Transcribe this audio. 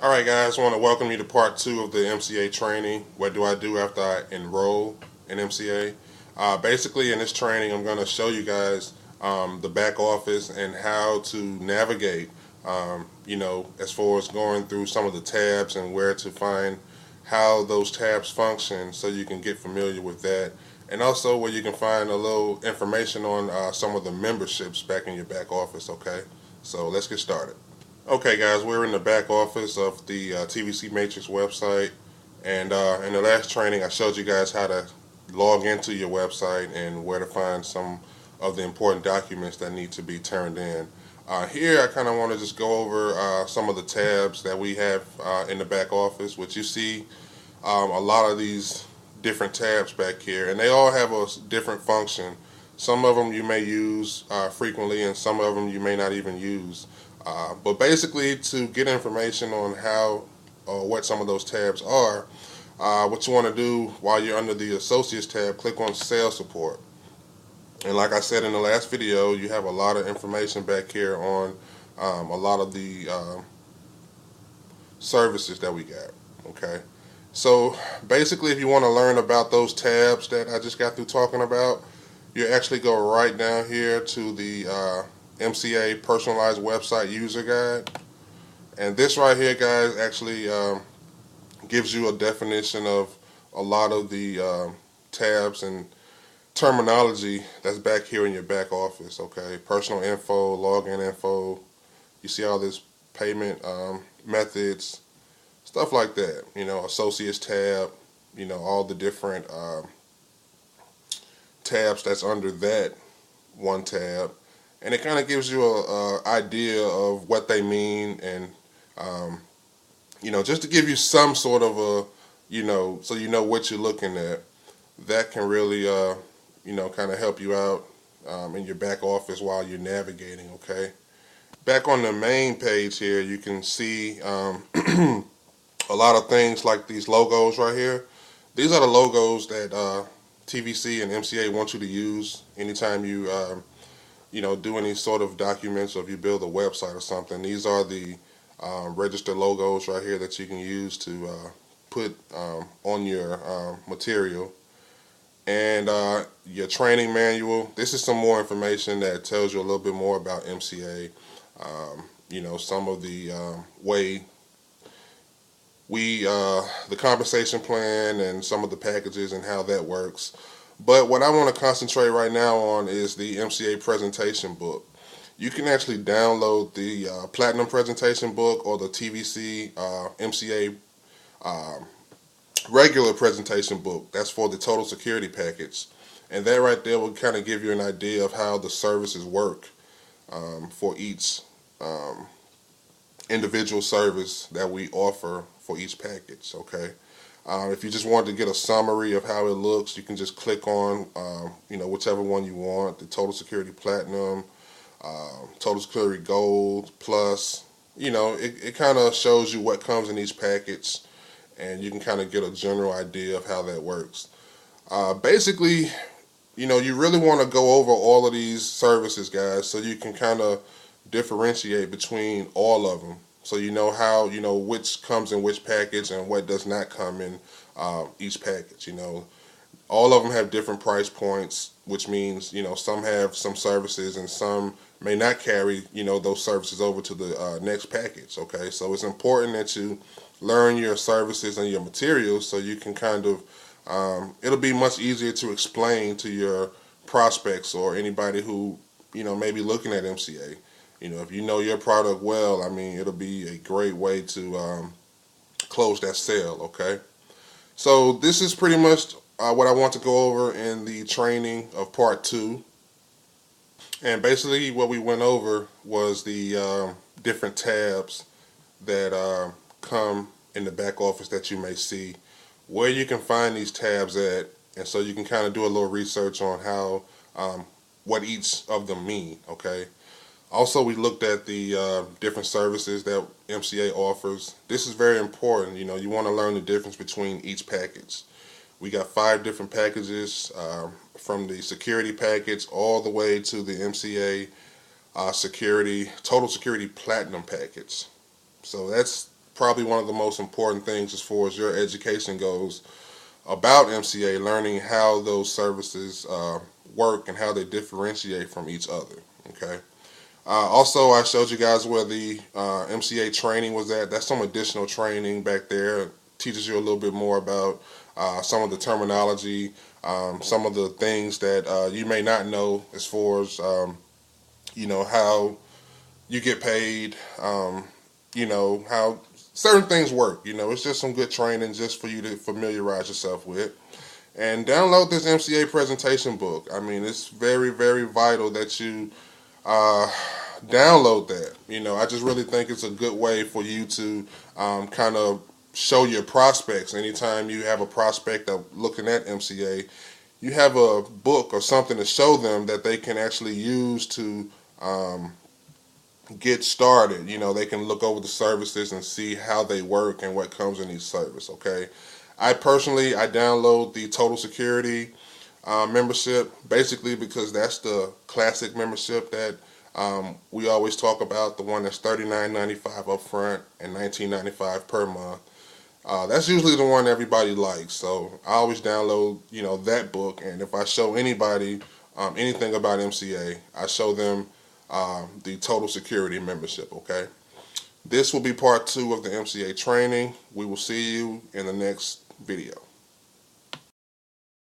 Alright guys, I want to welcome you to part 2 of the MCA training. What do I do after I enroll in MCA? Basically in this training I'm going to show you guys the back office and how to navigate, as far as going through some of the tabs and where to find how those tabs function so you can get familiar with that. And also where you can find a little information on some of the memberships back in your back office, okay? So let's get started. Okay guys, we're in the back office of the TVC Matrix website, and in the last training I showed you guys how to log into your website and where to find some of the important documents that need to be turned in. Here I kind of want to just go over some of the tabs that we have in the back office, which you see a lot of these different tabs back here, and they all have a different function. Some of them you may use frequently, and some of them you may not even use. But basically, to get information on how or what some of those tabs are, what you want to do while you're under the Associates tab, click on Sales Support. And like I said in the last video, you have a lot of information back here on a lot of the services that we got. Okay, so basically, if you want to learn about those tabs that I just got through talking about, you actually go right down here to the MCA Personalized Website User Guide. And this right here, guys, actually gives you a definition of a lot of the tabs and terminology that's back here in your back office, okay? Personal info, login info, you see all this payment methods, stuff like that, Associates tab, all the different tabs that's under that one tab. And it kind of gives you a idea of what they mean, and just to give you some sort of a, so you know what you're looking at. That can really, kind of help you out in your back office while you're navigating. Okay. Back on the main page here, you can see a lot of things like these logos right here. These are the logos that TVC and MCA want you to use anytime you do any sort of documents, or if you build a website or something. These are the registered logos right here that you can use to put on your material. And your training manual. This is some more information that tells you a little bit more about MCA. Some of the way the compensation plan and some of the packages and how that works. But what I want to concentrate right now on is the MCA presentation book. You can actually download the Platinum presentation book or the TVC MCA regular presentation book. That's for the total security package. And that right there will kind of give you an idea of how the services work for each individual service that we offer for each package, okay? If you just want to get a summary of how it looks, you can just click on, whichever one you want, the Total Security Platinum, Total Security Gold, Plus. It kind of shows you what comes in each package, and you can kind of get a general idea of how that works. Basically, you really want to go over all of these services, guys, so you can kind of differentiate between all of them. So you know how, which comes in which package and what does not come in each package. All of them have different price points, which means, some have some services and some may not carry, those services over to the next package, okay? So it's important that you learn your services and your materials so you can kind of, it'll be much easier to explain to your prospects or anybody who, may be looking at MCA. If you know your product well, it'll be a great way to close that sale, okay? So this is pretty much what I want to go over in the training of part 2. And basically what we went over was the different tabs that come in the back office that you may see, where you can find these tabs at, and so you can kind of do a little research on how, what each of them mean, okay? Also, we looked at the different services that MCA offers. This is very important. You want to learn the difference between each package. We got 5 different packages, from the security package all the way to the MCA total security platinum package. So that's probably one of the most important things as far as your education goes about MCA, learning how those services work and how they differentiate from each other. Okay. Also, I showed you guys where the MCA training was at. That's some additional training back there. It teaches you a little bit more about some of the terminology, some of the things that you may not know as far as, how you get paid, how certain things work. It's just some good training just for you to familiarize yourself with. And download this MCA presentation book. I mean, it's very, very vital that you download that. I just really think it's a good way for you to kind of show your prospects. Anytime you have a prospect of looking at MCA, you have a book or something to show them that they can actually use to get started. They can look over the services and see how they work and what comes in each service. Okay. I download the Total Security membership, basically because that's the classic membership that we always talk about, the one that's $39.95 up front and $19.95 per month. That's usually the one everybody likes, so I always download that book, and if I show anybody anything about MCA, I show them the Total Security membership. Okay, this will be part 2 of the MCA training. We will see you in the next video.